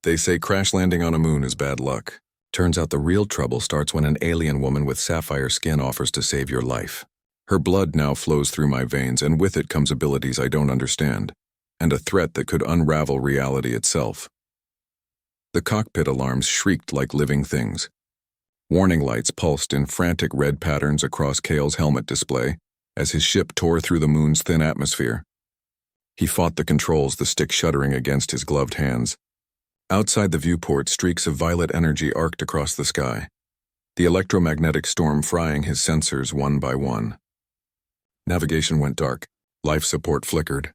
They say crash landing on a moon is bad luck. Turns out the real trouble starts when an alien woman with sapphire skin offers to save your life. Her blood now flows through my veins, and with it comes abilities I don't understand, and a threat that could unravel reality itself. The cockpit alarms shrieked like living things. Warning lights pulsed in frantic red patterns across Kale's helmet display as his ship tore through the moon's thin atmosphere. He fought the controls, the stick shuddering against his gloved hands. Outside the viewport, streaks of violet energy arced across the sky, the electromagnetic storm frying his sensors one by one. Navigation went dark. Life support flickered.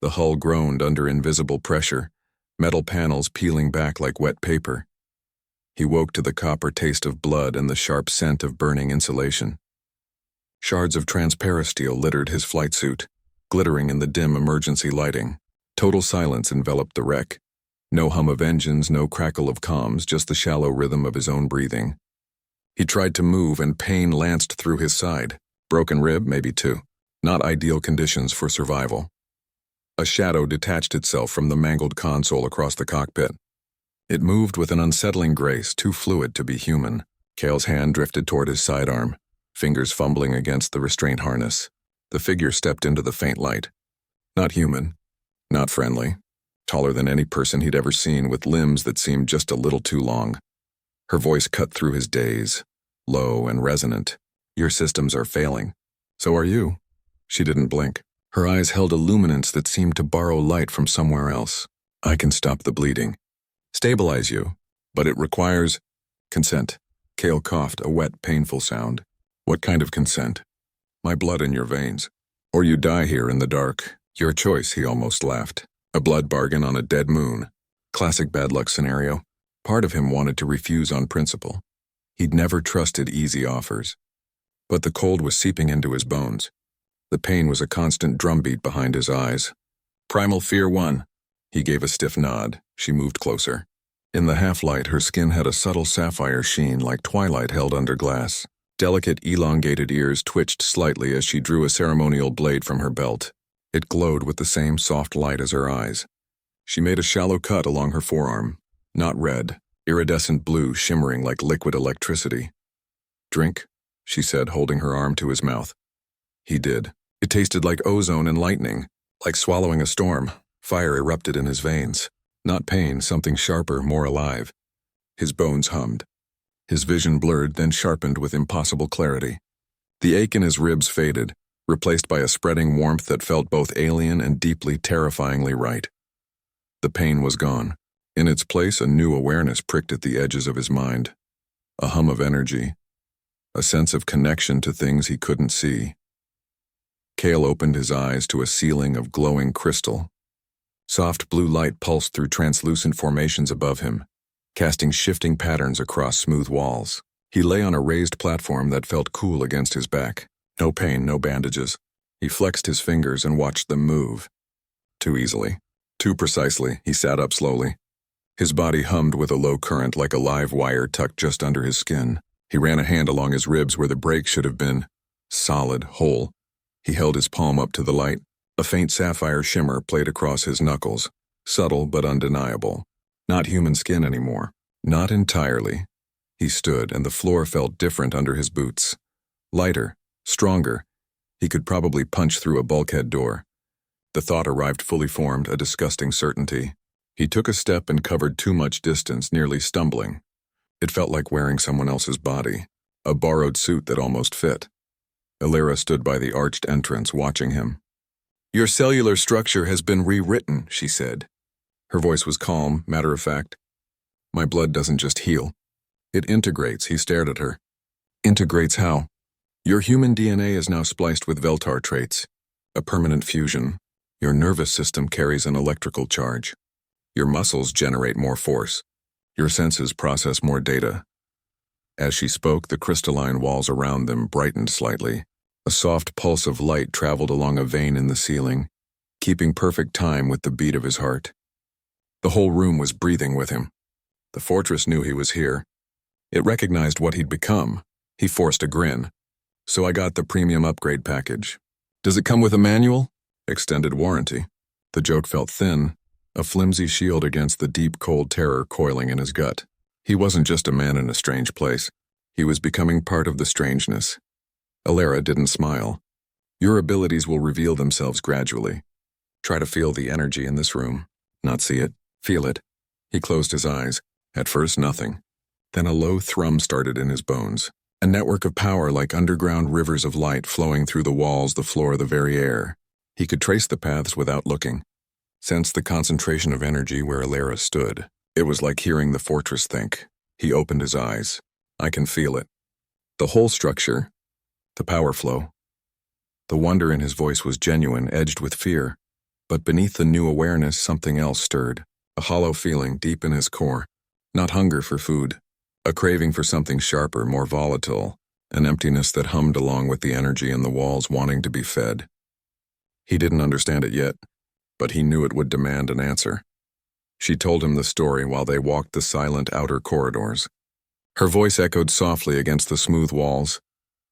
The hull groaned under invisible pressure, metal panels peeling back like wet paper. He woke to the copper taste of blood and the sharp scent of burning insulation. Shards of transparent steel littered his flight suit, glittering in the dim emergency lighting. Total silence enveloped the wreck. No hum of engines, no crackle of comms, just the shallow rhythm of his own breathing. He tried to move, and pain lanced through his side. Broken rib, maybe two. Not ideal conditions for survival. A shadow detached itself from the mangled console across the cockpit. It moved with an unsettling grace, too fluid to be human. Kale's hand drifted toward his sidearm, fingers fumbling against the restraint harness. The figure stepped into the faint light. Not human. Not friendly. Taller than any person he'd ever seen, with limbs that seemed just a little too long. Her voice cut through his daze, low and resonant. Your systems are failing. So are you. She didn't blink. Her eyes held a luminance that seemed to borrow light from somewhere else. I can stop the bleeding. Stabilize you. But it requires consent. Kale coughed, a wet, painful sound. What kind of consent? My blood in your veins. Or you die here in the dark. Your choice, he almost laughed. A blood bargain on a dead moon. Classic bad luck scenario. Part of him wanted to refuse on principle. He'd never trusted easy offers. But the cold was seeping into his bones. The pain was a constant drumbeat behind his eyes. Primal fear won. He gave a stiff nod. She moved closer. In the half-light, her skin had a subtle sapphire sheen like twilight held under glass. Delicate, elongated ears twitched slightly as she drew a ceremonial blade from her belt. It glowed with the same soft light as her eyes. She made a shallow cut along her forearm. Not red, iridescent blue shimmering like liquid electricity. Drink, she said, holding her arm to his mouth. He did. It tasted like ozone and lightning, like swallowing a storm. Fire erupted in his veins. Not pain, something sharper, more alive. His bones hummed. His vision blurred, then sharpened with impossible clarity. The ache in his ribs faded, replaced by a spreading warmth that felt both alien and deeply, terrifyingly right. The pain was gone. In its place, a new awareness pricked at the edges of his mind. A hum of energy. A sense of connection to things he couldn't see. Kale opened his eyes to a ceiling of glowing crystal. Soft blue light pulsed through translucent formations above him, casting shifting patterns across smooth walls. He lay on a raised platform that felt cool against his back. No pain, no bandages. He flexed his fingers and watched them move. Too easily. Too precisely, he sat up slowly. His body hummed with a low current like a live wire tucked just under his skin. He ran a hand along his ribs where the break should have been. Solid, whole. He held his palm up to the light. A faint sapphire shimmer played across his knuckles. Subtle but undeniable. Not human skin anymore. Not entirely. He stood, and the floor felt different under his boots. Lighter. Stronger. He could probably punch through a bulkhead door. The thought arrived fully formed, a disgusting certainty. He took a step and covered too much distance, nearly stumbling. It felt like wearing someone else's body, a borrowed suit that almost fit. Illyra stood by the arched entrance, watching him. Your cellular structure has been rewritten, she said. Her voice was calm, matter-of-fact. My blood doesn't just heal. It integrates, he stared at her. Integrates how? Your human DNA is now spliced with Veltar traits. A permanent fusion. Your nervous system carries an electrical charge. Your muscles generate more force. Your senses process more data. As she spoke, the crystalline walls around them brightened slightly. A soft pulse of light traveled along a vein in the ceiling, keeping perfect time with the beat of his heart. The whole room was breathing with him. The fortress knew he was here. It recognized what he'd become. He forced a grin. So I got the premium upgrade package. Does it come with a manual? Extended warranty. The joke felt thin. a flimsy shield against the deep cold terror coiling in his gut. He wasn't just a man in a strange place. He was becoming part of the strangeness. Alara didn't smile. Your abilities will reveal themselves gradually. Try to feel the energy in this room. Not see it, feel it. He closed his eyes. At first, nothing. Then a low thrum started in his bones. A network of power like underground rivers of light flowing through the walls, the floor, the very air. He could trace the paths without looking. Sense the concentration of energy where Alara stood. It was like hearing the fortress think. He opened his eyes. I can feel it. The whole structure. The power flow. The wonder in his voice was genuine, edged with fear. But beneath the new awareness, something else stirred. A hollow feeling deep in his core. Not hunger for food. A craving for something sharper, more volatile. An emptiness that hummed along with the energy in the walls wanting to be fed. He didn't understand it yet, but he knew it would demand an answer. She told him the story while they walked the silent outer corridors. Her voice echoed softly against the smooth walls.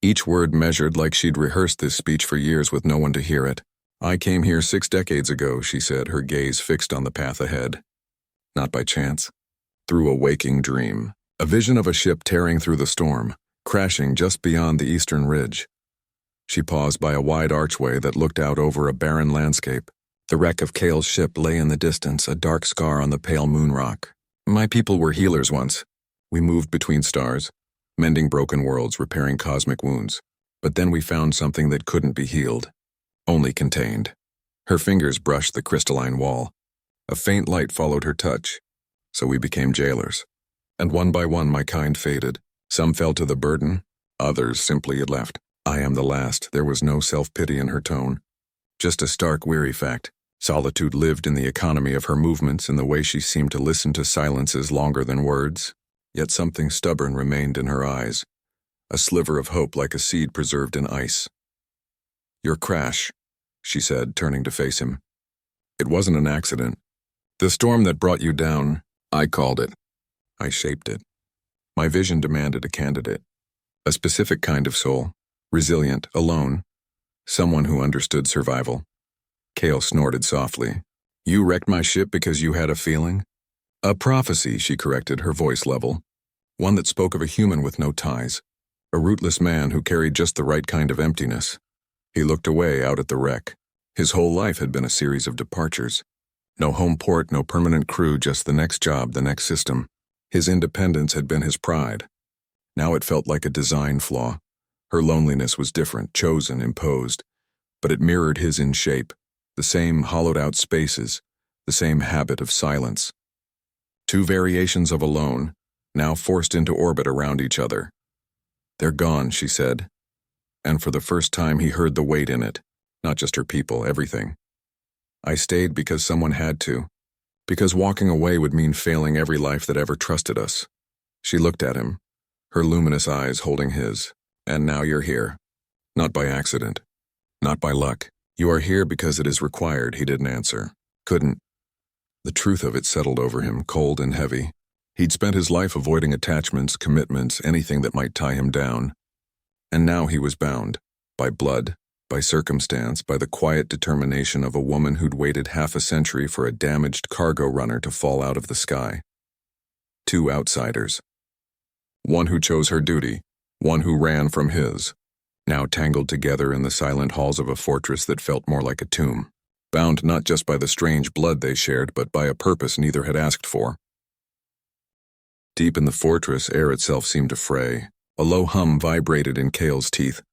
Each word measured like she'd rehearsed this speech for years with no one to hear it. I came here 6 decades ago, she said, her gaze fixed on the path ahead. Not by chance. Through a waking dream. A vision of a ship tearing through the storm, crashing just beyond the eastern ridge. She paused by a wide archway that looked out over a barren landscape. The wreck of Kale's ship lay in the distance, a dark scar on the pale moon rock. My people were healers once. We moved between stars, mending broken worlds, repairing cosmic wounds. But then we found something that couldn't be healed, only contained. Her fingers brushed the crystalline wall. A faint light followed her touch, so we became jailers. And one by one my kind faded. Some fell to the burden, others simply had left. I am the last. There was no self-pity in her tone. Just a stark, weary fact. Solitude lived in the economy of her movements, in the way she seemed to listen to silences longer than words. Yet something stubborn remained in her eyes. A sliver of hope like a seed preserved in ice. Your crash, she said, turning to face him. It wasn't an accident. The storm that brought you down, I called it. I shaped it. My vision demanded a candidate. A specific kind of soul. Resilient, alone. Someone who understood survival. Kale snorted softly. You wrecked my ship because you had a feeling? A prophecy, she corrected, her voice level. One that spoke of a human with no ties. A rootless man who carried just the right kind of emptiness. He looked away out at the wreck. His whole life had been a series of departures. No home port, no permanent crew, just the next job, the next system. His independence had been his pride. Now it felt like a design flaw. Her loneliness was different, chosen, imposed. But it mirrored his in shape. The same hollowed-out spaces. The same habit of silence. 2 variations of alone, now forced into orbit around each other. They're gone, she said. And for the first time he heard the weight in it. Not just her people, everything. I stayed because someone had to. Because walking away would mean failing every life that ever trusted us. She looked at him, her luminous eyes holding his. And now you're here. Not by accident. Not by luck. You are here because it is required, he didn't answer. Couldn't. The truth of it settled over him, cold and heavy. He'd spent his life avoiding attachments, commitments, anything that might tie him down. And now he was bound. By blood. By circumstance, by the quiet determination of a woman who'd waited half a century for a damaged cargo runner to fall out of the sky. 2 outsiders. One who chose her duty, one who ran from his, now tangled together in the silent halls of a fortress that felt more like a tomb, bound not just by the strange blood they shared, but by a purpose neither had asked for. Deep in the fortress, air itself seemed to fray. A low hum vibrated in Kale's teeth.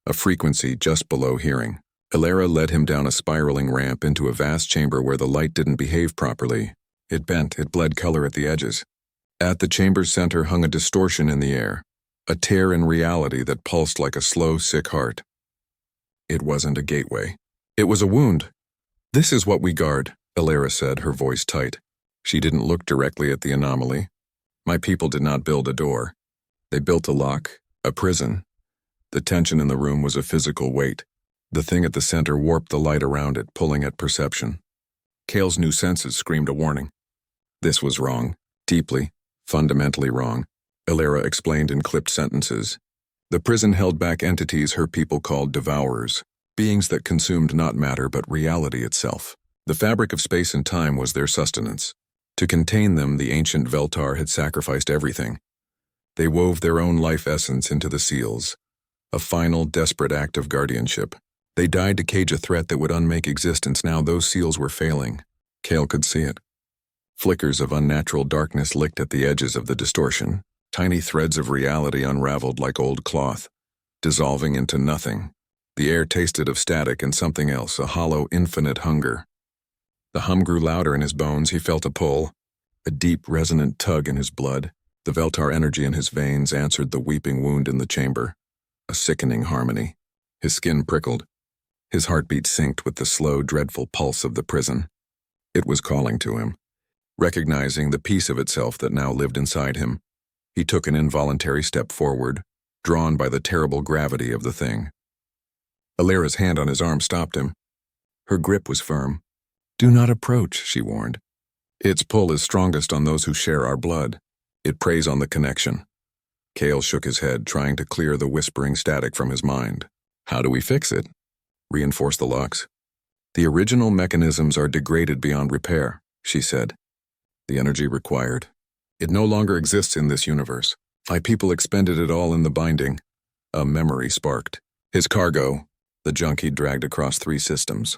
A frequency just below hearing. Alara led him down a spiraling ramp into a vast chamber where the light didn't behave properly. It bent, it bled color at the edges. At the chamber's center hung a distortion in the air, a tear in reality that pulsed like a slow, sick heart. It wasn't a gateway. It was a wound. This is what we guard, Alara said, her voice tight. She didn't look directly at the anomaly. My people did not build a door. They built a lock, a prison. The tension in the room was a physical weight. The thing at the center warped the light around it, pulling at perception. Kale's new senses screamed a warning. This was wrong. Deeply, fundamentally wrong. Alara explained in clipped sentences. The prison held back entities her people called devourers, beings that consumed not matter but reality itself. The fabric of space and time was their sustenance. To contain them, the ancient Veltar had sacrificed everything. They wove their own life essence into the seals, a final, desperate act of guardianship. They died to cage a threat that would unmake existence. Now those seals were failing. Kale could see it. Flickers of unnatural darkness licked at the edges of the distortion. Tiny threads of reality unraveled like old cloth, dissolving into nothing. The air tasted of static and something else, a hollow, infinite hunger. The hum grew louder in his bones. He felt a pull, a deep, resonant tug in his blood. The Veltar energy in his veins answered the weeping wound in the chamber, a sickening harmony. His skin prickled. His heartbeat synced with the slow, dreadful pulse of the prison. It was calling to him, recognizing the piece of itself that now lived inside him. He took an involuntary step forward, drawn by the terrible gravity of the thing. Alira's hand on his arm stopped him. Her grip was firm. "Do not approach," she warned. "Its pull is strongest on those who share our blood. It preys on the connection." Kale shook his head, trying to clear the whispering static from his mind. "How do we fix it?" "Reinforce the locks." "The original mechanisms are degraded beyond repair," she said. "The energy required. It no longer exists in this universe. My people expended it all in the binding." A memory sparked. His cargo, the junk he'd dragged across 3 systems.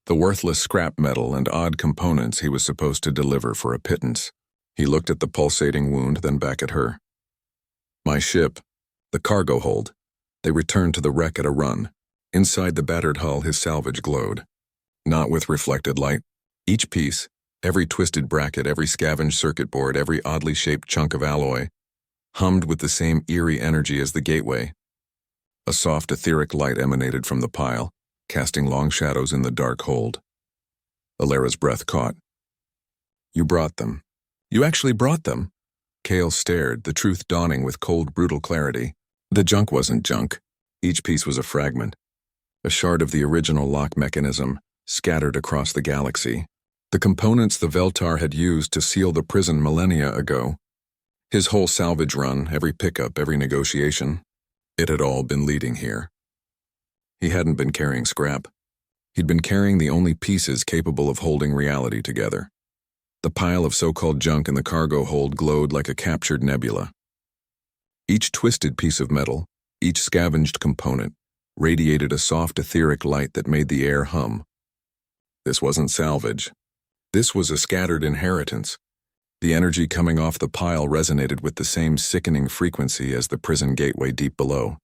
The worthless scrap metal and odd components he was supposed to deliver for a pittance. He looked at the pulsating wound, then back at her. "My ship, the cargo hold." They returned to the wreck at a run. Inside the battered hull, his salvage glowed. Not with reflected light. Each piece, every twisted bracket, every scavenged circuit board, every oddly shaped chunk of alloy, hummed with the same eerie energy as the gateway. A soft, etheric light emanated from the pile, casting long shadows in the dark hold. Alira's breath caught. "You brought them." "You actually brought them?" Kale stared, the truth dawning with cold, brutal clarity. The junk wasn't junk. Each piece was a fragment, a shard of the original lock mechanism, scattered across the galaxy. The components the Veltar had used to seal the prison millennia ago. His whole salvage run, every pickup, every negotiation, it had all been leading here. He hadn't been carrying scrap. He'd been carrying the only pieces capable of holding reality together. The pile of so-called junk in the cargo hold glowed like a captured nebula. Each twisted piece of metal, each scavenged component, radiated a soft etheric light that made the air hum. This wasn't salvage. This was a scattered inheritance. The energy coming off the pile resonated with the same sickening frequency as the prison gateway deep below.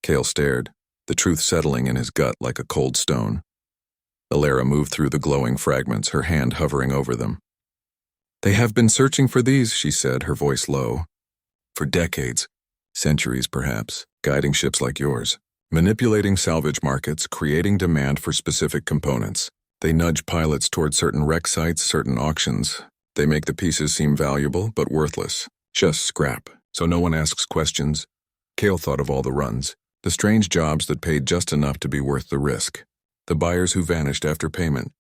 Kale stared, the truth settling in his gut like a cold stone. Alira moved through the glowing fragments, her hand hovering over them. "They have been searching for these," she said, her voice low. "For decades, centuries perhaps, guiding ships like yours, manipulating salvage markets, creating demand for specific components. They nudge pilots toward certain wreck sites, certain auctions. They make the pieces seem valuable, but worthless. Just scrap, so no one asks questions." Kale thought of all the runs, the strange jobs that paid just enough to be worth the risk. The buyers who vanished after payment.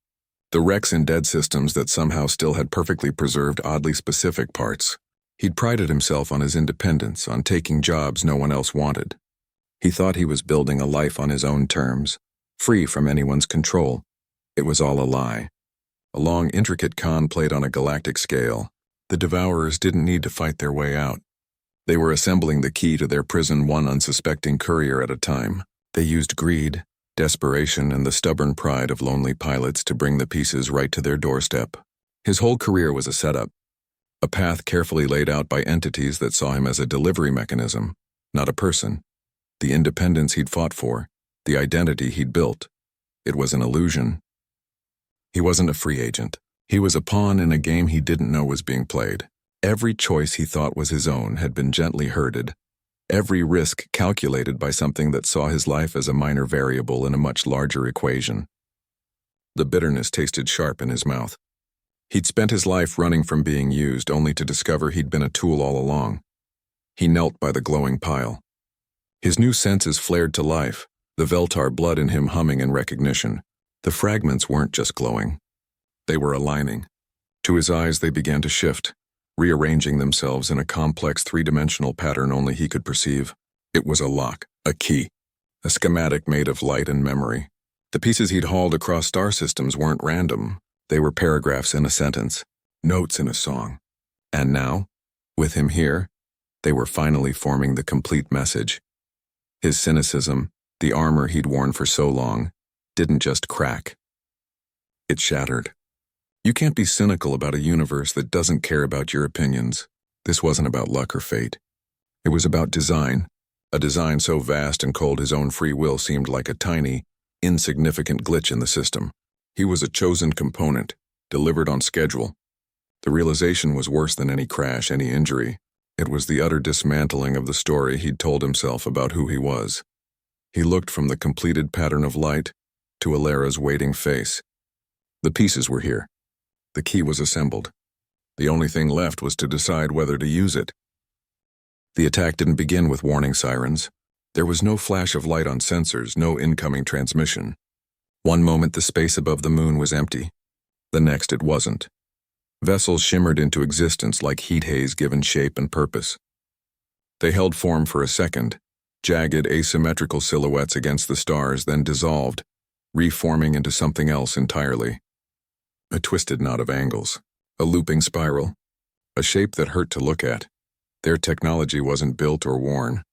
The wrecks in dead systems that somehow still had perfectly preserved, oddly specific parts. He'd prided himself on his independence, on taking jobs no one else wanted. He thought he was building a life on his own terms, free from anyone's control. It was all a lie. A long, intricate con played on a galactic scale. The Devourers didn't need to fight their way out. They were assembling the key to their prison, one unsuspecting courier at a time. They used greed, desperation, and the stubborn pride of lonely pilots to bring the pieces right to their doorstep. His whole career was a setup, a path carefully laid out by entities that saw him as a delivery mechanism, not a person. The independence he'd fought for, the identity he'd built, it was an illusion. He wasn't a free agent. He was a pawn in a game he didn't know was being played. Every choice he thought was his own had been gently herded, every risk calculated by something that saw his life as a minor variable in a much larger equation. The bitterness tasted sharp in his mouth. He'd spent his life running from being used, only to discover he'd been a tool all along. He knelt by the glowing pile. His new senses flared to life, the Veltar blood in him humming in recognition. The fragments weren't just glowing. They were aligning. To his eyes, they began to shift, rearranging themselves in a complex three-dimensional pattern only he could perceive. It was a lock, a key, a schematic made of light and memory. The pieces he'd hauled across star systems weren't random. They were paragraphs in a sentence, notes in a song. And now, with him here, they were finally forming the complete message. His cynicism, the armor he'd worn for so long, didn't just crack. It shattered. You can't be cynical about a universe that doesn't care about your opinions. This wasn't about luck or fate. It was about design, a design so vast and cold his own free will seemed like a tiny, insignificant glitch in the system. He was a chosen component, delivered on schedule. The realization was worse than any crash, any injury. It was the utter dismantling of the story he'd told himself about who he was. He looked from the completed pattern of light to Alara's waiting face. The pieces were here. The key was assembled. The only thing left was to decide whether to use it. The attack didn't begin with warning sirens. There was no flash of light on sensors, no incoming transmission. One moment the space above the moon was empty. The next it wasn't. Vessels shimmered into existence like heat haze given shape and purpose. They held form for a second, jagged asymmetrical silhouettes against the stars, then dissolved, reforming into something else entirely. A twisted knot of angles, a looping spiral, a shape that hurt to look at. Their technology wasn't built or worn.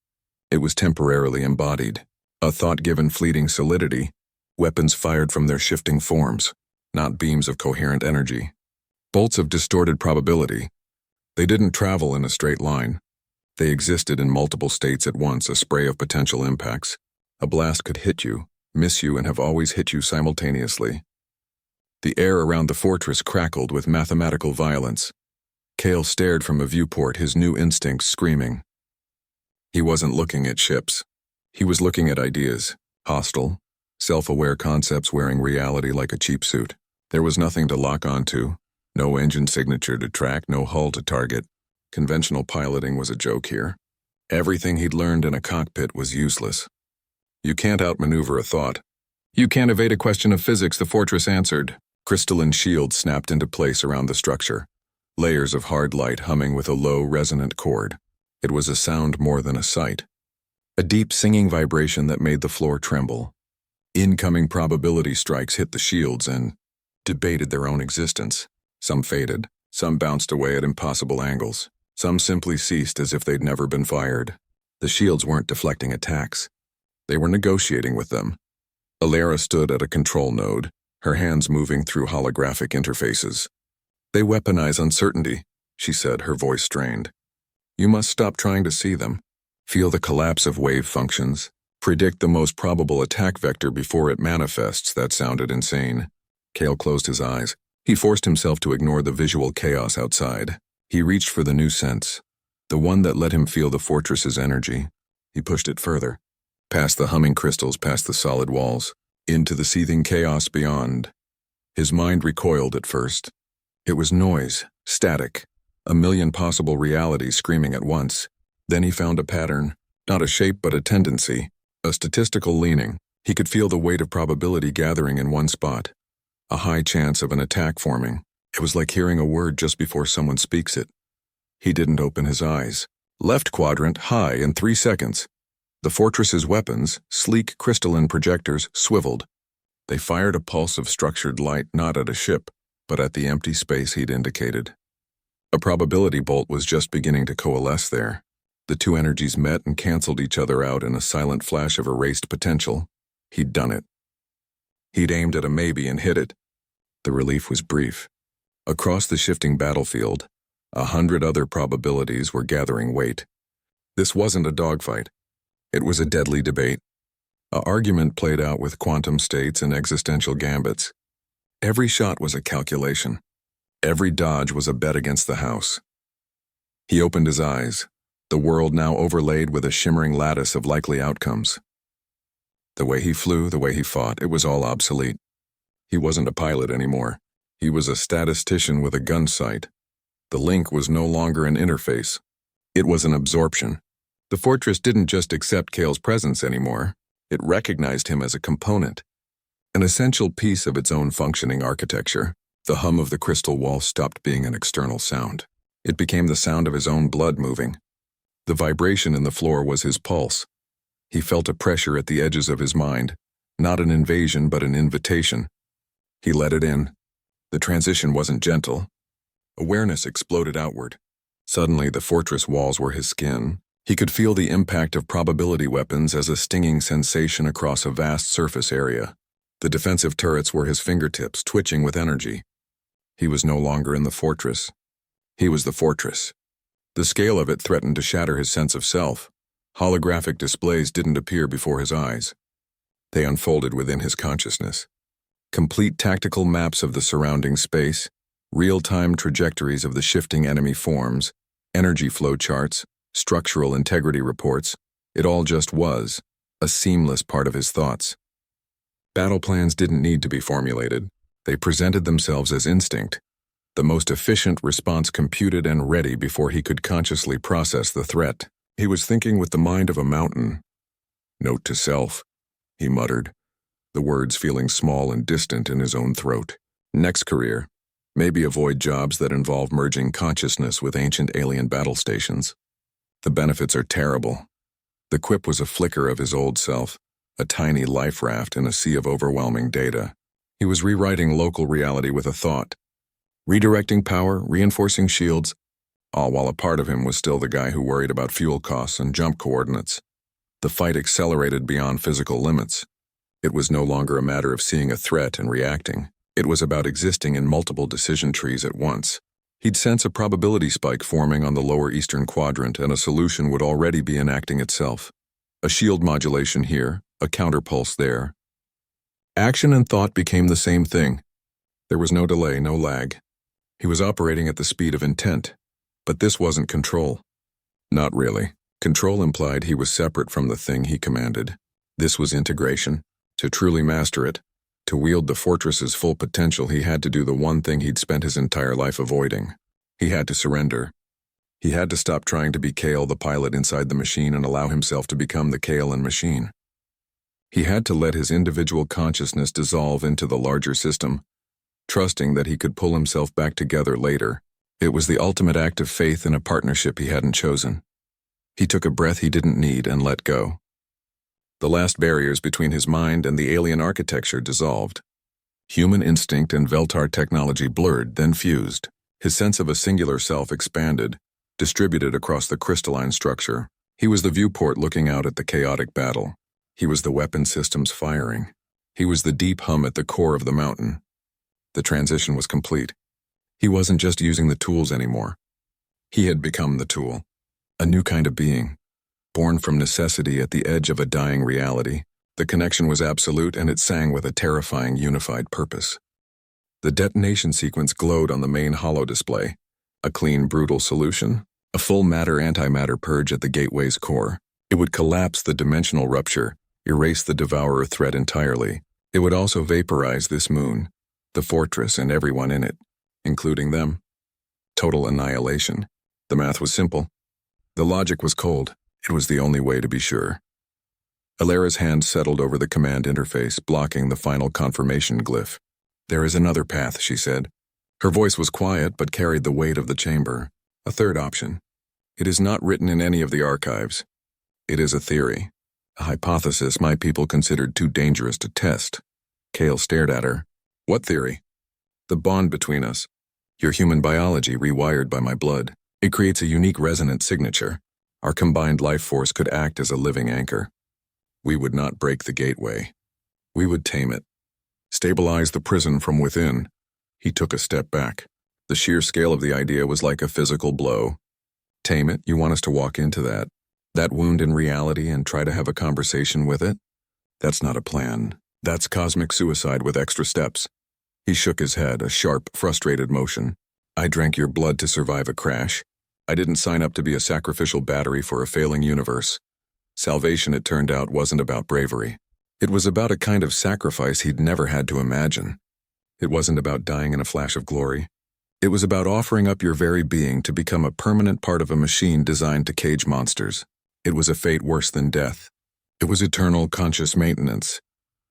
It was temporarily embodied, a thought-given fleeting solidity, weapons fired from their shifting forms, not beams of coherent energy. Bolts of distorted probability. They didn't travel in a straight line. They existed in multiple states at once, a spray of potential impacts. A blast could hit you, miss you, and have always hit you simultaneously. The air around the fortress crackled with mathematical violence. Cale stared from a viewport, his new instincts screaming. He wasn't looking at ships. He was looking at ideas, hostile, self-aware concepts wearing reality like a cheap suit. There was nothing to lock onto, no engine signature to track, no hull to target. Conventional piloting was a joke here. Everything he'd learned in a cockpit was useless. You can't outmaneuver a thought. You can't evade a question of physics, the fortress answered. Crystalline shields snapped into place around the structure, layers of hard light humming with a low, resonant chord. It was a sound more than a sight. A deep singing vibration that made the floor tremble. Incoming probability strikes hit the shields and debated their own existence. Some faded, some bounced away at impossible angles. Some simply ceased as if they'd never been fired. The shields weren't deflecting attacks. They were negotiating with them. Alara stood at a control node, her hands moving through holographic interfaces. They weaponize uncertainty, she said, her voice strained. You must stop trying to see them. Feel the collapse of wave functions. Predict the most probable attack vector before it manifests. That sounded insane. Cale closed his eyes. He forced himself to ignore the visual chaos outside. He reached for the new sense, the one that let him feel the fortress's energy. He pushed it further, past the humming crystals, past the solid walls, into the seething chaos beyond. His mind recoiled at first. It was noise, static, a million possible realities screaming at once. Then he found a pattern, not a shape but a tendency, a statistical leaning. He could feel the weight of probability gathering in one spot, a high chance of an attack forming. It was like hearing a word just before someone speaks it. He didn't open his eyes. Left quadrant, high in 3 seconds. The fortress's weapons, sleek crystalline projectors, swiveled. They fired a pulse of structured light not at a ship, but at the empty space he'd indicated. A probability bolt was just beginning to coalesce there. The two energies met and canceled each other out in a silent flash of erased potential. He'd done it. He'd aimed at a maybe and hit it. The relief was brief. Across the shifting battlefield, 100 other probabilities were gathering weight. This wasn't a dogfight. It was a deadly debate. An argument played out with quantum states and existential gambits. Every shot was a calculation. Every dodge was a bet against the house. He opened his eyes, the world now overlaid with a shimmering lattice of likely outcomes. The way he flew, the way he fought, it was all obsolete. He wasn't a pilot anymore. He was a statistician with a gun sight. The link was no longer an interface. It was an absorption. The fortress didn't just accept Cale's presence anymore. It recognized him as a component, an essential piece of its own functioning architecture. The hum of the crystal wall stopped being an external sound. It became the sound of his own blood moving. The vibration in the floor was his pulse. He felt a pressure at the edges of his mind, Not an invasion, but an invitation. He let it in. The transition wasn't gentle. Awareness exploded outward. Suddenly, the fortress walls were his skin. He could feel the impact of probability weapons as a stinging sensation across a vast surface area. The defensive turrets were his fingertips, twitching with energy. He was no longer in the fortress. He was the fortress. The scale of it threatened to shatter his sense of self. Holographic displays didn't appear before his eyes. They unfolded within his consciousness. Complete tactical maps of the surrounding space, real-time trajectories of the shifting enemy forms, energy flow charts, structural integrity reports. It all just was, a seamless part of his thoughts. Battle plans didn't need to be formulated. They presented themselves as instinct, the most efficient response computed and ready before he could consciously process the threat. He was thinking with the mind of a mountain. Note to self, he muttered, the words feeling small and distant in his own throat. Next career, maybe avoid jobs that involve merging consciousness with ancient alien battle stations. The benefits are terrible. The quip was a flicker of his old self, a tiny life raft in a sea of overwhelming data. He was rewriting local reality with a thought, redirecting power, reinforcing shields, all while a part of him was still the guy who worried about fuel costs and jump coordinates. The fight accelerated beyond physical limits. It was no longer a matter of seeing a threat and reacting. It was about existing in multiple decision trees at once. He'd sense a probability spike forming on the lower eastern quadrant, and a solution would already be enacting itself. A shield modulation here, a counterpulse there. Action and thought became the same thing. There was no delay, no lag. He was operating at the speed of intent. But this wasn't control. Not really. Control implied he was separate from the thing he commanded. This was integration. To truly master it, to wield the fortress's full potential, he had to do the one thing he'd spent his entire life avoiding. He had to surrender. He had to stop trying to be Kale, the pilot inside the machine, and allow himself to become the Kale and machine. He had to let his individual consciousness dissolve into the larger system, trusting that he could pull himself back together later. It was the ultimate act of faith in a partnership he hadn't chosen. He took a breath he didn't need and let go. The last barriers between his mind and the alien architecture dissolved. Human instinct and Veltar technology blurred, then fused. His sense of a singular self expanded, distributed across the crystalline structure. He was the viewport looking out at the chaotic battle. He was the weapon systems firing. He was the deep hum at the core of the mountain. The transition was complete. He wasn't just using the tools anymore. He had become the tool. A new kind of being. Born from necessity at the edge of a dying reality. The connection was absolute, and it sang with a terrifying unified purpose. The detonation sequence glowed on the main holo display. A clean, brutal solution. A full matter-antimatter purge at the gateway's core. It would collapse the dimensional rupture, erase the devourer threat entirely. It would also vaporize this moon, the fortress, and everyone in it, including them. Total annihilation. The math was simple. The logic was cold. It was the only way to be sure. Alara's hand settled over the command interface, blocking the final confirmation glyph. There is another path, she said. Her voice was quiet but carried the weight of the chamber. A third option. It is not written in any of the archives. It is a theory. A hypothesis my people considered too dangerous to test. Kale stared at her. What theory? The bond between us. Your human biology rewired by my blood. It creates a unique resonant signature. Our combined life force could act as a living anchor. We would not break the gateway. We would tame it. Stabilize the prison from within. He took a step back. The sheer scale of the idea was like a physical blow. Tame it? You want us to walk into that wound in reality and try to have a conversation with it? That's not a plan. That's cosmic suicide with extra steps. He shook his head, a sharp, frustrated motion. I drank your blood to survive a crash. I didn't sign up to be a sacrificial battery for a failing universe. Salvation, it turned out, wasn't about bravery. It was about a kind of sacrifice he'd never had to imagine. It wasn't about dying in a flash of glory. It was about offering up your very being to become a permanent part of a machine designed to cage monsters. It was a fate worse than death. It was eternal conscious maintenance.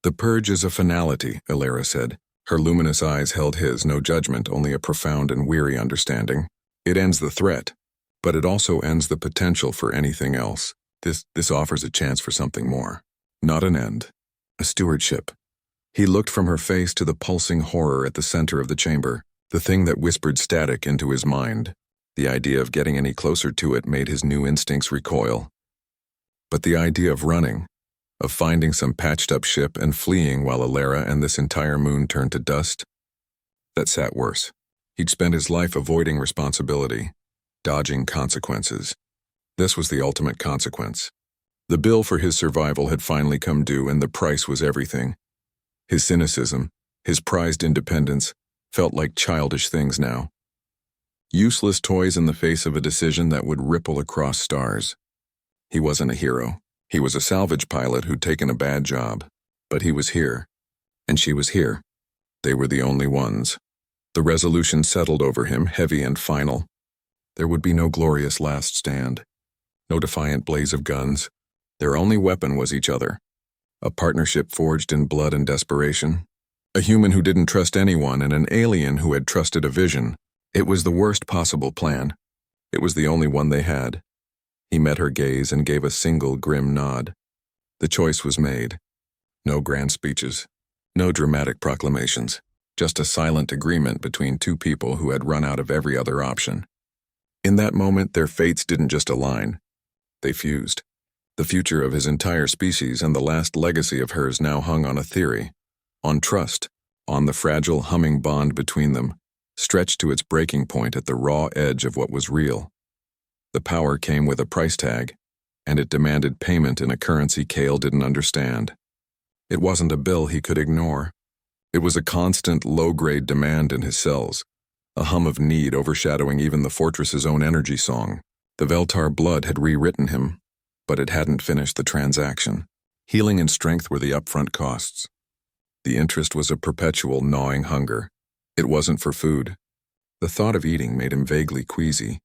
The purge is a finality, Alara said. Her luminous eyes held his, no judgment, only a profound and weary understanding. It ends the threat, but it also ends the potential for anything else. This offers a chance for something more. Not an end. A stewardship. He looked from her face to the pulsing horror at the center of the chamber, the thing that whispered static into his mind. The idea of getting any closer to it made his new instincts recoil. But the idea of running, of finding some patched-up ship and fleeing while Alara and this entire moon turned to dust, that sat worse. He'd spent his life avoiding responsibility, dodging consequences. This was the ultimate consequence. The bill for his survival had finally come due, and the price was everything. His cynicism, his prized independence, felt like childish things now. Useless toys in the face of a decision that would ripple across stars. He wasn't a hero. He was a salvage pilot who'd taken a bad job. But he was here. And she was here. They were the only ones. The resolution settled over him, heavy and final. There would be no glorious last stand. No defiant blaze of guns. Their only weapon was each other. A partnership forged in blood and desperation. A human who didn't trust anyone and an alien who had trusted a vision. It was the worst possible plan. It was the only one they had. He met her gaze and gave a single grim nod. The choice was made. No grand speeches. No dramatic proclamations. Just a silent agreement between two people who had run out of every other option. In that moment, their fates didn't just align. They fused. The future of his entire species and the last legacy of hers now hung on a theory, on trust, on the fragile humming bond between them, stretched to its breaking point at the raw edge of what was real. The power came with a price tag, and it demanded payment in a currency Cale didn't understand. It wasn't a bill he could ignore. It was a constant, low-grade demand in his cells, a hum of need overshadowing even the fortress's own energy song. The Veltar blood had rewritten him, but it hadn't finished the transaction. Healing and strength were the upfront costs. The interest was a perpetual gnawing hunger. It wasn't for food. The thought of eating made him vaguely queasy.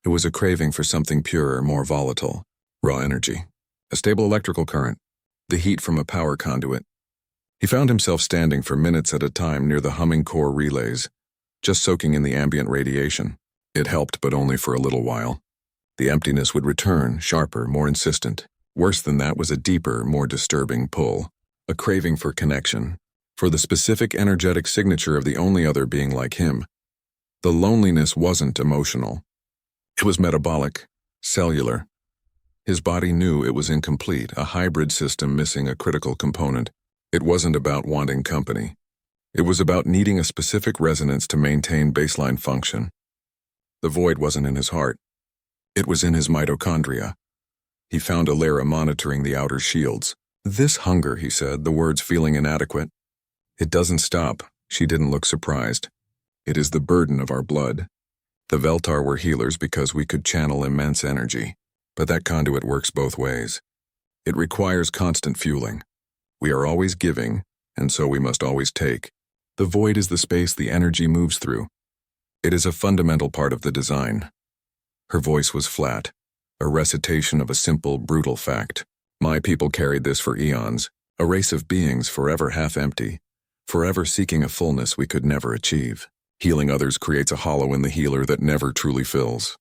It was a craving for something purer, more volatile. Raw energy. A stable electrical current. The heat from a power conduit. He found himself standing for minutes at a time near the humming core relays, just soaking in the ambient radiation. It helped, but only for a little while. The emptiness would return, sharper, more insistent. Worse than that was a deeper, more disturbing pull. A craving for connection. For the specific energetic signature of the only other being like him. The loneliness wasn't emotional. It was metabolic, cellular. His body knew it was incomplete, a hybrid system missing a critical component. It wasn't about wanting company. It was about needing a specific resonance to maintain baseline function. The void wasn't in his heart. It was in his mitochondria. He found Alara monitoring the outer shields. This hunger, he said, the words feeling inadequate. It doesn't stop. She didn't look surprised. It is the burden of our blood. The Veltar were healers because we could channel immense energy. But that conduit works both ways. It requires constant fueling. We are always giving, and so we must always take. The void is the space the energy moves through. It is a fundamental part of the design. Her voice was flat, a recitation of a simple, brutal fact. My people carried this for eons, a race of beings forever half-empty, forever seeking a fullness we could never achieve. Healing others creates a hollow in the healer that never truly fills.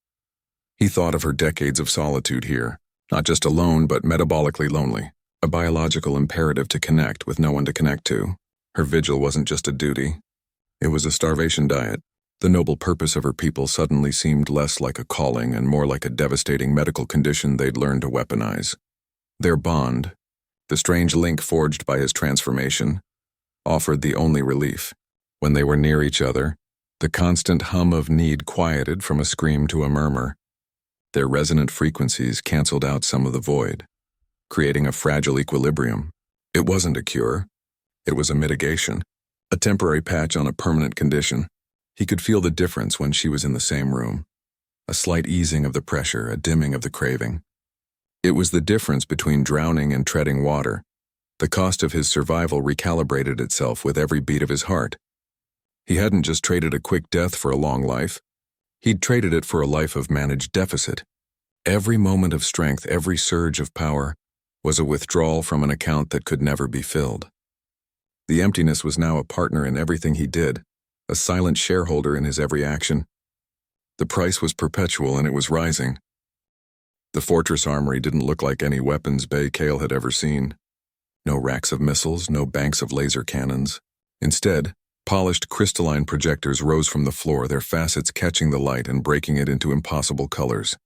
He thought of her decades of solitude here, not just alone but metabolically lonely, a biological imperative to connect with no one to connect to. Her vigil wasn't just a duty. It was a starvation diet. The noble purpose of her people suddenly seemed less like a calling and more like a devastating medical condition they'd learned to weaponize. Their bond, the strange link forged by his transformation, offered the only relief. When they were near each other, the constant hum of need quieted from a scream to a murmur. Their resonant frequencies canceled out some of the void, creating a fragile equilibrium. It wasn't a cure. It was a mitigation, a temporary patch on a permanent condition. He could feel the difference when she was in the same room. A slight easing of the pressure, a dimming of the craving. It was the difference between drowning and treading water. The cost of his survival recalibrated itself with every beat of his heart. He hadn't just traded a quick death for a long life. He'd traded it for a life of managed deficit. Every moment of strength, every surge of power, was a withdrawal from an account that could never be filled. The emptiness was now a partner in everything he did, a silent shareholder in his every action. The price was perpetual and it was rising. The fortress armory didn't look like any weapons bay Cale had ever seen. No racks of missiles, no banks of laser cannons. Instead, polished crystalline projectors rose from the floor, their facets catching the light and breaking it into impossible colors.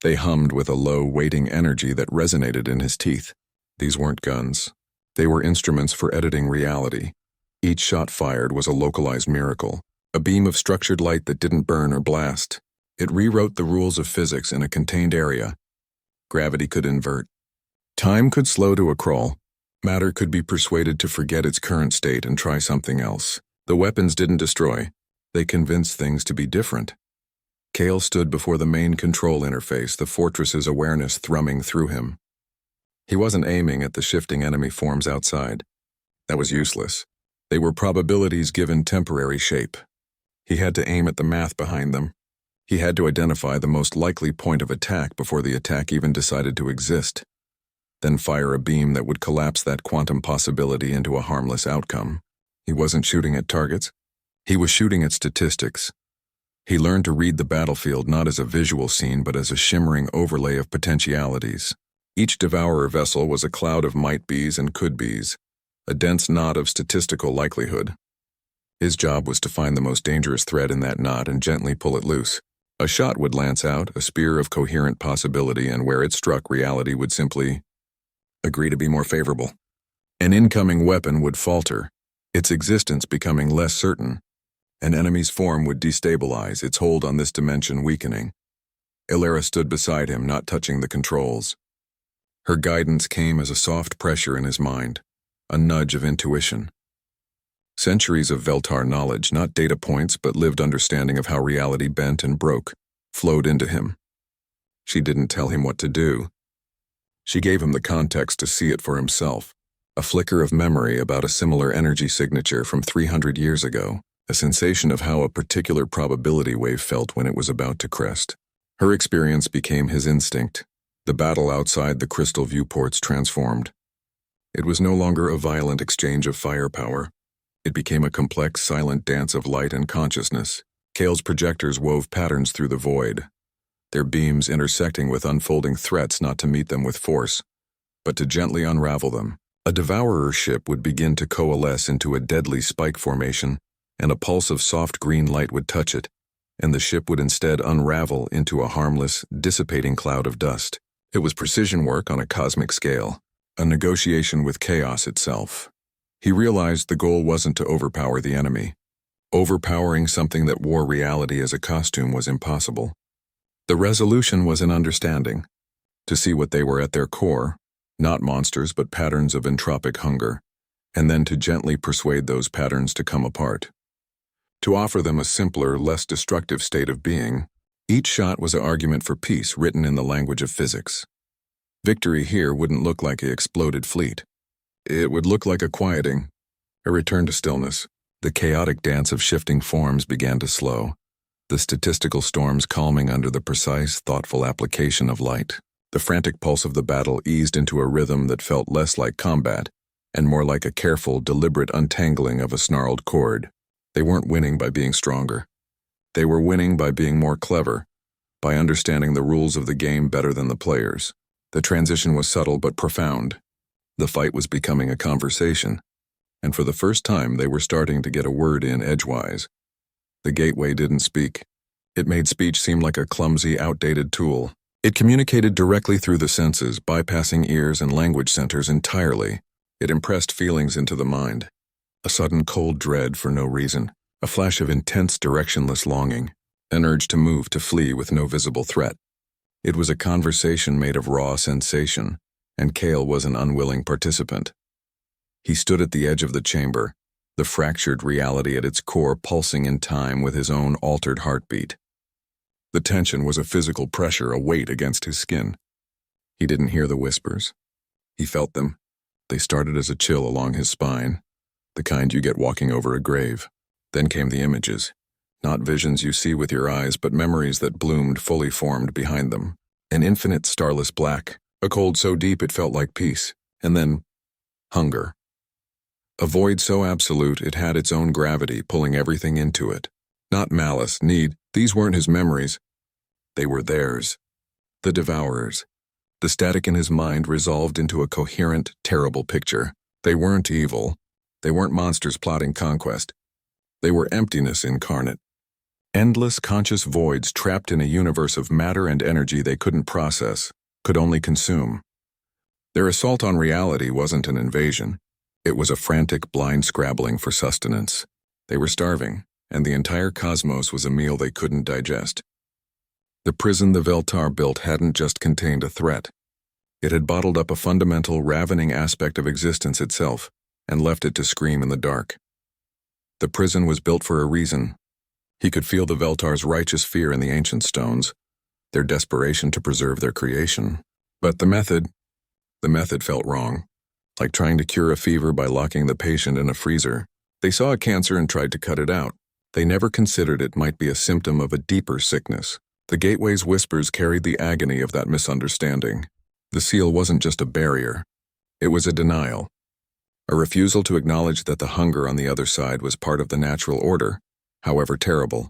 They hummed with a low, waiting energy that resonated in his teeth. These weren't guns. They were instruments for editing reality. Each shot fired was a localized miracle, a beam of structured light that didn't burn or blast. It rewrote the rules of physics in a contained area. Gravity could invert. Time could slow to a crawl. Matter could be persuaded to forget its current state and try something else. The weapons didn't destroy. They convinced things to be different. Kale stood before the main control interface, the fortress's awareness thrumming through him. He wasn't aiming at the shifting enemy forms outside. That was useless. They were probabilities given temporary shape. He had to aim at the math behind them. He had to identify the most likely point of attack before the attack even decided to exist. Then fire a beam that would collapse that quantum possibility into a harmless outcome. He wasn't shooting at targets. He was shooting at statistics. He learned to read the battlefield not as a visual scene but as a shimmering overlay of potentialities. Each devourer vessel was a cloud of might-bes and could-bes, a dense knot of statistical likelihood. His job was to find the most dangerous thread in that knot and gently pull it loose. A shot would lance out, a spear of coherent possibility, and where it struck, reality would simply agree to be more favorable. An incoming weapon would falter, its existence becoming less certain. An enemy's form would destabilize, its hold on this dimension weakening. Illyra stood beside him, not touching the controls. Her guidance came as a soft pressure in his mind, a nudge of intuition. Centuries of Veltar knowledge, not data points but lived understanding of how reality bent and broke, flowed into him. She didn't tell him what to do. She gave him the context to see it for himself, a flicker of memory about a similar energy signature from 300 years ago, a sensation of how a particular probability wave felt when it was about to crest. Her experience became his instinct. The battle outside the crystal viewports transformed. It was no longer a violent exchange of firepower. It became a complex, silent dance of light and consciousness. Kale's projectors wove patterns through the void, their beams intersecting with unfolding threats, not to meet them with force, but to gently unravel them. A devourer ship would begin to coalesce into a deadly spike formation, and a pulse of soft green light would touch it, and the ship would instead unravel into a harmless, dissipating cloud of dust. It was precision work on a cosmic scale, a negotiation with chaos itself. He realized the goal wasn't to overpower the enemy. Overpowering something that wore reality as a costume was impossible. The resolution was an understanding, to see what they were at their core, not monsters but patterns of entropic hunger, and then to gently persuade those patterns to come apart. To offer them a simpler, less destructive state of being. Each shot was an argument for peace written in the language of physics. Victory here wouldn't look like an exploded fleet. It would look like a quieting, a return to stillness. The chaotic dance of shifting forms began to slow, the statistical storms calming under the precise, thoughtful application of light. The frantic pulse of the battle eased into a rhythm that felt less like combat and more like a careful, deliberate untangling of a snarled cord. They weren't winning by being stronger. They were winning by being more clever, by understanding the rules of the game better than the players. The transition was subtle but profound. The fight was becoming a conversation, and for the first time they were starting to get a word in edgewise. The gateway didn't speak. It made speech seem like a clumsy, outdated tool. It communicated directly through the senses, bypassing ears and language centers entirely. It impressed feelings into the mind. A sudden cold dread for no reason. A flash of intense, directionless longing. An urge to move, to flee with no visible threat. It was a conversation made of raw sensation, and Kale was an unwilling participant. He stood at the edge of the chamber, the fractured reality at its core pulsing in time with his own altered heartbeat. The tension was a physical pressure, a weight against his skin. He didn't hear the whispers. He felt them. They started as a chill along his spine, the kind you get walking over a grave. Then came the images, not visions you see with your eyes, but memories that bloomed fully formed behind them. An infinite starless black, a cold so deep it felt like peace, and then hunger. A void so absolute it had its own gravity pulling everything into it. Not malice, need, these weren't his memories. They were theirs. The devourers. The static in his mind resolved into a coherent, terrible picture. They weren't evil. They weren't monsters plotting conquest. They were emptiness incarnate. Endless conscious voids trapped in a universe of matter and energy they couldn't process, could only consume. Their assault on reality wasn't an invasion. It was a frantic, blind scrabbling for sustenance. They were starving, and the entire cosmos was a meal they couldn't digest. The prison the Veltar built hadn't just contained a threat. It had bottled up a fundamental, ravening aspect of existence itself, and left it to scream in the dark. The prison was built for a reason. He could feel the Veltar's righteous fear in the ancient stones, their desperation to preserve their creation. But the method felt wrong. Like trying to cure a fever by locking the patient in a freezer. They saw a cancer and tried to cut it out. They never considered it might be a symptom of a deeper sickness. The gateway's whispers carried the agony of that misunderstanding. The seal wasn't just a barrier. It was a denial. A refusal to acknowledge that the hunger on the other side was part of the natural order, however terrible.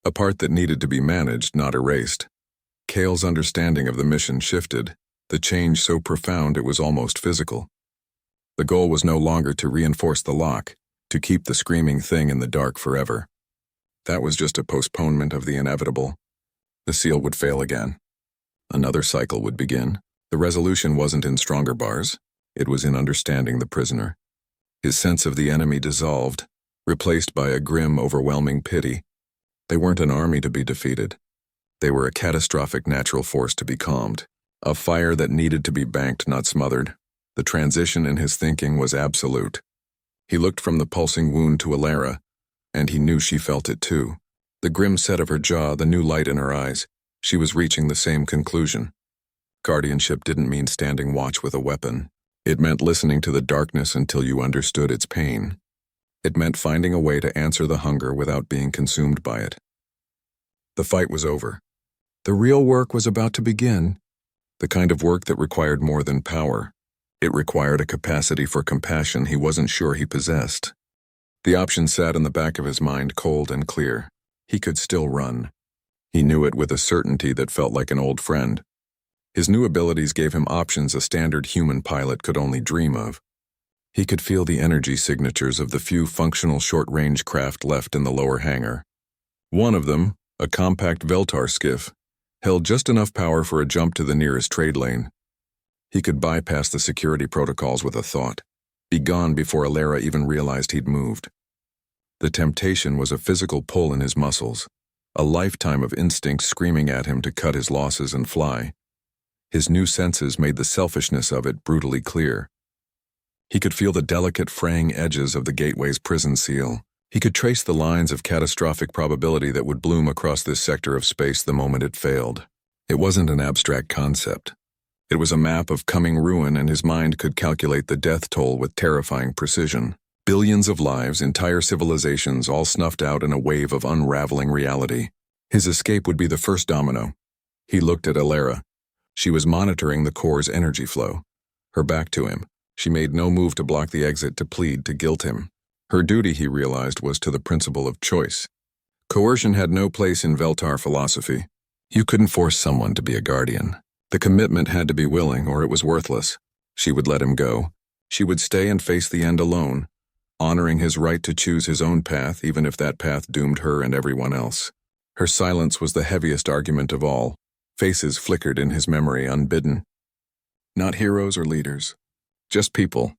A part that needed to be managed, not erased. Kale's understanding of the mission shifted, the change so profound it was almost physical. The goal was no longer to reinforce the lock, to keep the screaming thing in the dark forever. That was just a postponement of the inevitable. The seal would fail again. Another cycle would begin. The resolution wasn't in stronger bars. It was in understanding the prisoner. His sense of the enemy dissolved, replaced by a grim, overwhelming pity. They weren't an army to be defeated. They were a catastrophic natural force to be calmed. A fire that needed to be banked, not smothered. The transition in his thinking was absolute. He looked from the pulsing wound to Alara, and he knew she felt it too. The grim set of her jaw, the new light in her eyes. She was reaching the same conclusion. Guardianship didn't mean standing watch with a weapon. It meant listening to the darkness until you understood its pain. It meant finding a way to answer the hunger without being consumed by it. The fight was over. The real work was about to begin. The kind of work that required more than power. It required a capacity for compassion he wasn't sure he possessed. The option sat in the back of his mind, cold and clear. He could still run. He knew it with a certainty that felt like an old friend. His new abilities gave him options a standard human pilot could only dream of. He could feel the energy signatures of the few functional short-range craft left in the lower hangar. One of them, a compact Veltar skiff, held just enough power for a jump to the nearest trade lane. He could bypass the security protocols with a thought, be gone before Alara even realized he'd moved. The temptation was a physical pull in his muscles, a lifetime of instinct screaming at him to cut his losses and fly. His new senses made the selfishness of it brutally clear. He could feel the delicate fraying edges of the gateway's prison seal. He could trace the lines of catastrophic probability that would bloom across this sector of space the moment it failed. It wasn't an abstract concept. It was a map of coming ruin, and his mind could calculate the death toll with terrifying precision. Billions of lives, entire civilizations, all snuffed out in a wave of unraveling reality. His escape would be the first domino. He looked at Alara. She was monitoring the core's energy flow. Her back to him. She made no move to block the exit, to plead, to guilt him. Her duty, he realized, was to the principle of choice. Coercion had no place in Veltar philosophy. You couldn't force someone to be a guardian. The commitment had to be willing, or it was worthless. She would let him go. She would stay and face the end alone, honoring his right to choose his own path, even if that path doomed her and everyone else. Her silence was the heaviest argument of all. Faces flickered in his memory, unbidden. Not heroes or leaders. Just people.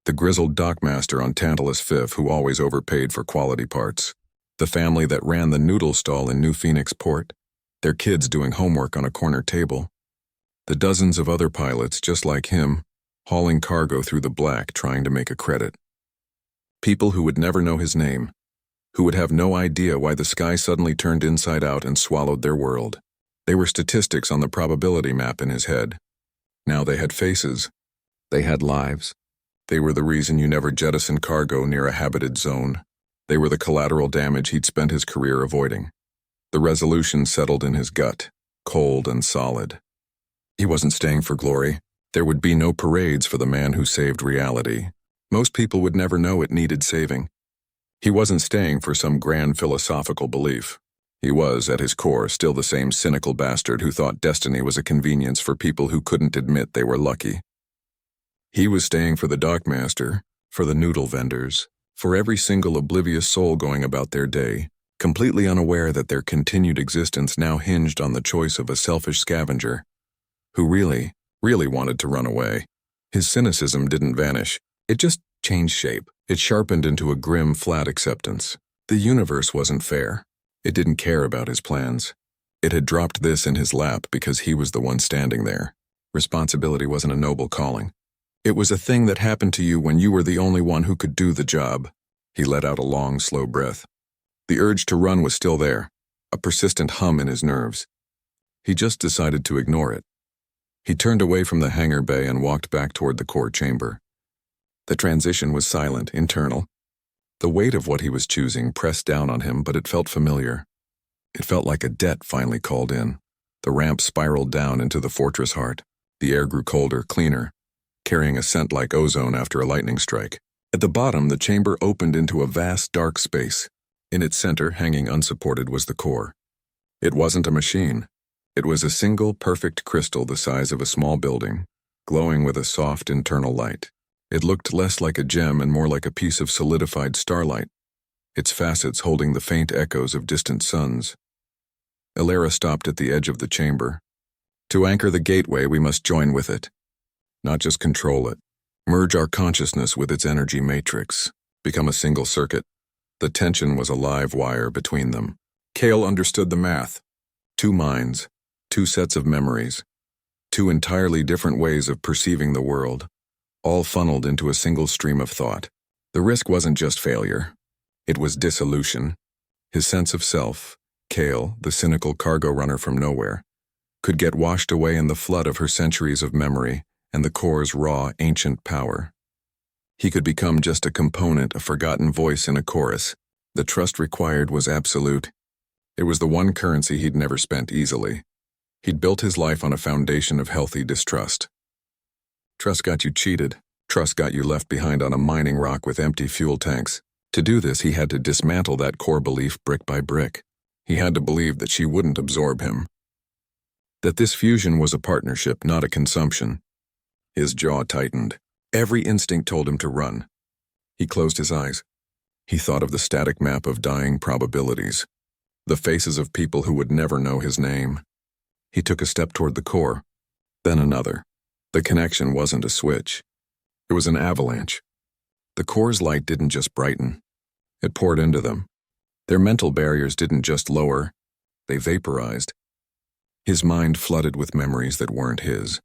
The grizzled dockmaster on Tantalus 5th who always overpaid for quality parts. The family that ran the noodle stall in New Phoenix Port. Their kids doing homework on a corner table. The dozens of other pilots just like him, hauling cargo through the black trying to make a credit. People who would never know his name, who would have no idea why the sky suddenly turned inside out and swallowed their world. They were statistics on the probability map in his head. Now they had faces. They had lives. They were the reason you never jettisoned cargo near a habited zone. They were the collateral damage he'd spent his career avoiding. The resolution settled in his gut, cold and solid. He wasn't staying for glory. There would be no parades for the man who saved reality. Most people would never know it needed saving. He wasn't staying for some grand philosophical belief. He was, at his core, still the same cynical bastard who thought destiny was a convenience for people who couldn't admit they were lucky. He was staying for the dockmaster, for the noodle vendors, for every single oblivious soul going about their day, completely unaware that their continued existence now hinged on the choice of a selfish scavenger who really wanted to run away. His cynicism didn't vanish. It just changed shape. It sharpened into a grim, flat acceptance. The universe wasn't fair. It didn't care about his plans. It had dropped this in his lap because he was the one standing there. Responsibility wasn't a noble calling. It was a thing that happened to you when you were the only one who could do the job. He let out a long, slow breath. The urge to run was still there, a persistent hum in his nerves. He just decided to ignore it. He turned away from the hangar bay and walked back toward the core chamber. The transition was silent, internal. The weight of what he was choosing pressed down on him, but it felt familiar. It felt like a debt finally called in. The ramp spiraled down into the fortress heart. The air grew colder, cleaner, carrying a scent like ozone after a lightning strike. At the bottom, the chamber opened into a vast, dark space. In its center, hanging unsupported, was the core. It wasn't a machine. It was a single, perfect crystal the size of a small building, glowing with a soft internal light. It looked less like a gem and more like a piece of solidified starlight, its facets holding the faint echoes of distant suns. Elara stopped at the edge of the chamber. To anchor the gateway, we must join with it. Not just control it. Merge our consciousness with its energy matrix. Become a single circuit. The tension was a live wire between them. Kale understood the math. 2 minds, 2 sets of memories, 2 entirely different ways of perceiving the world, all funneled into a single stream of thought. The risk wasn't just failure. It was dissolution. His sense of self, Kale, the cynical cargo runner from nowhere, could get washed away in the flood of her centuries of memory and the core's raw, ancient power. He could become just a component, a forgotten voice in a chorus. The trust required was absolute. It was the one currency he'd never spent easily. He'd built his life on a foundation of healthy distrust. Trust got you cheated. Trust got you left behind on a mining rock with empty fuel tanks. To do this, he had to dismantle that core belief brick by brick. He had to believe that she wouldn't absorb him. That this fusion was a partnership, not a consumption. His jaw tightened. Every instinct told him to run. He closed his eyes. He thought of the static map of dying probabilities, the faces of people who would never know his name. He took a step toward the core, then another. The connection wasn't a switch. It was an avalanche. The core's light didn't just brighten. It poured into them. Their mental barriers didn't just lower, they vaporized. His mind flooded with memories that weren't his.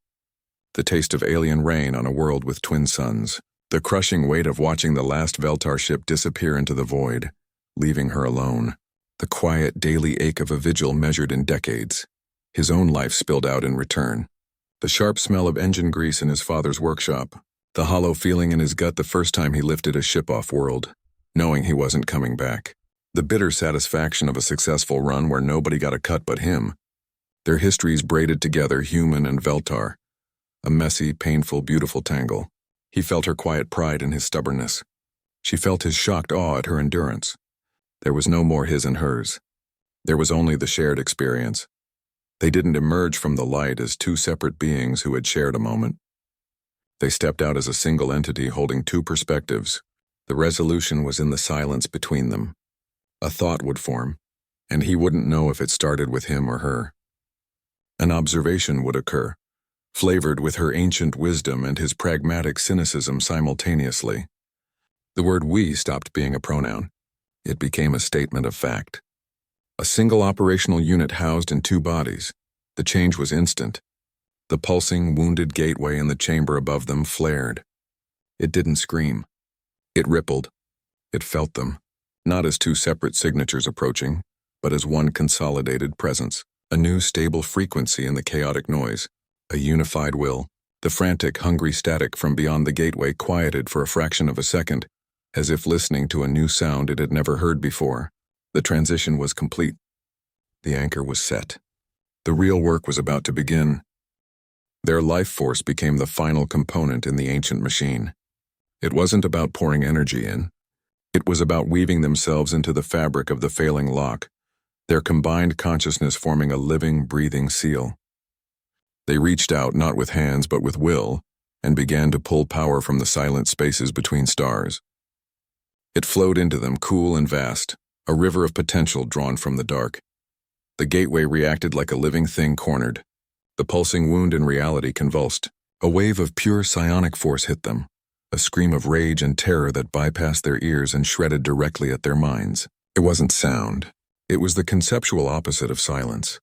The taste of alien rain on a world with twin suns. The crushing weight of watching the last Veltar ship disappear into the void, leaving her alone. The quiet, daily ache of a vigil measured in decades. His own life spilled out in return. The sharp smell of engine grease in his father's workshop. The hollow feeling in his gut the first time he lifted a ship off-world, knowing he wasn't coming back. The bitter satisfaction of a successful run where nobody got a cut but him. Their histories braided together, human and Veltar. A messy, painful, beautiful tangle. He felt her quiet pride in his stubbornness. She felt his shocked awe at her endurance. There was no more his and hers. There was only the shared experience. They didn't emerge from the light as 2 separate beings who had shared a moment. They stepped out as a single entity holding 2 perspectives. The resolution was in the silence between them. A thought would form, and he wouldn't know if it started with him or her. An observation would occur, flavored with her ancient wisdom and his pragmatic cynicism simultaneously. The word "we" stopped being a pronoun. It became a statement of fact. A single operational unit housed in 2 bodies. The change was instant. The pulsing, wounded gateway in the chamber above them flared. It didn't scream. It rippled. It felt them, not as 2 separate signatures approaching, but as one consolidated presence, a new stable frequency in the chaotic noise, a unified will. The frantic, hungry static from beyond the gateway quieted for a fraction of a second, as if listening to a new sound it had never heard before. The transition was complete. The anchor was set. The real work was about to begin. Their life force became the final component in the ancient machine. It wasn't about pouring energy in. It was about weaving themselves into the fabric of the failing lock, their combined consciousness forming a living, breathing seal. They reached out not with hands but with will, and began to pull power from the silent spaces between stars. It flowed into them, cool and vast, a river of potential drawn from the dark. The gateway reacted like a living thing cornered. The pulsing wound in reality convulsed. A wave of pure psionic force hit them, a scream of rage and terror that bypassed their ears and shredded directly at their minds. It wasn't sound. It was the conceptual opposite of silence.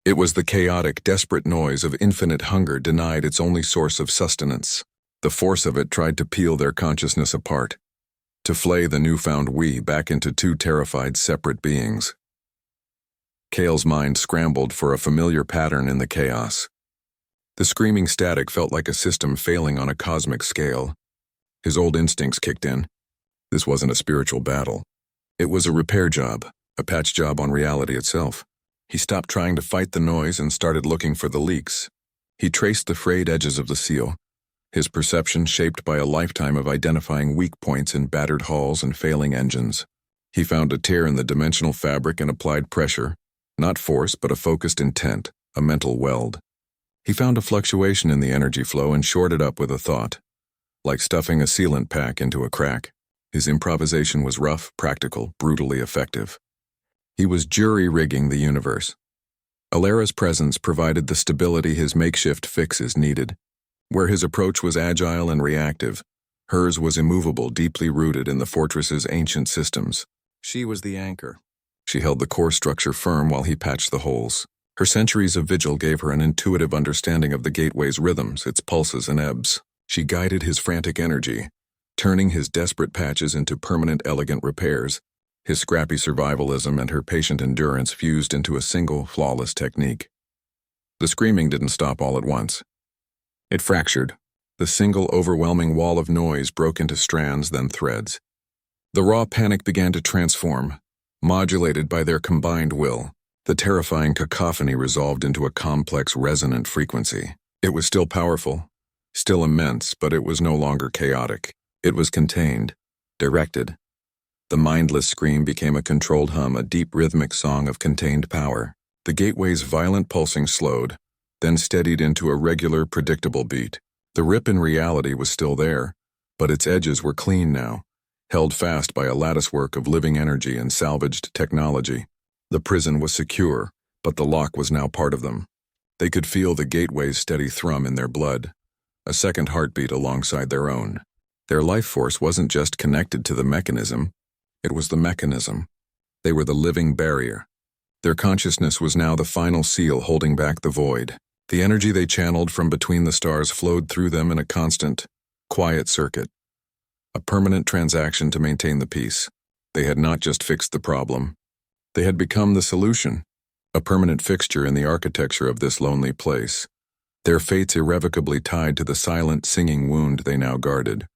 It was the chaotic, desperate noise of infinite hunger denied its only source of sustenance. The force of it tried to peel their consciousness apart, to flay the newfound we back into two terrified, separate beings. Kale's mind scrambled for a familiar pattern in the chaos. The screaming static felt like a system failing on a cosmic scale. His old instincts kicked in. This wasn't a spiritual battle. It was a repair job, a patch job on reality itself. He stopped trying to fight the noise and started looking for the leaks. He traced the frayed edges of the seal, his perception shaped by a lifetime of identifying weak points in battered hulls and failing engines. He found a tear in the dimensional fabric and applied pressure, not force but a focused intent, a mental weld. He found a fluctuation in the energy flow and shored it up with a thought. Like stuffing a sealant pack into a crack, his improvisation was rough, practical, brutally effective. He was jury-rigging the universe. Alara's presence provided the stability his makeshift fixes needed. Where his approach was agile and reactive, hers was immovable, deeply rooted in the fortress's ancient systems. She was the anchor. She held the core structure firm while he patched the holes. Her centuries of vigil gave her an intuitive understanding of the gateway's rhythms, its pulses and ebbs. She guided his frantic energy, turning his desperate patches into permanent, elegant repairs. His scrappy survivalism and her patient endurance fused into a single, flawless technique. The screaming didn't stop all at once. It fractured. The single, overwhelming wall of noise broke into strands, then threads. The raw panic began to transform, modulated by their combined will. The terrifying cacophony resolved into a complex, resonant frequency. It was still powerful, still immense, but it was no longer chaotic. It was contained, directed. The mindless scream became a controlled hum, a deep rhythmic song of contained power. The gateway's violent pulsing slowed, then steadied into a regular, predictable beat. The rip in reality was still there, but its edges were clean now, held fast by a latticework of living energy and salvaged technology. The prison was secure, but the lock was now part of them. They could feel the gateway's steady thrum in their blood, a second heartbeat alongside their own. Their life force wasn't just connected to the mechanism, it was the mechanism. They were the living barrier. Their consciousness was now the final seal holding back the void. The energy they channeled from between the stars flowed through them in a constant, quiet circuit. A permanent transaction to maintain the peace. They had not just fixed the problem. They had become the solution, a permanent fixture in the architecture of this lonely place. Their fates irrevocably tied to the silent, singing wound they now guarded.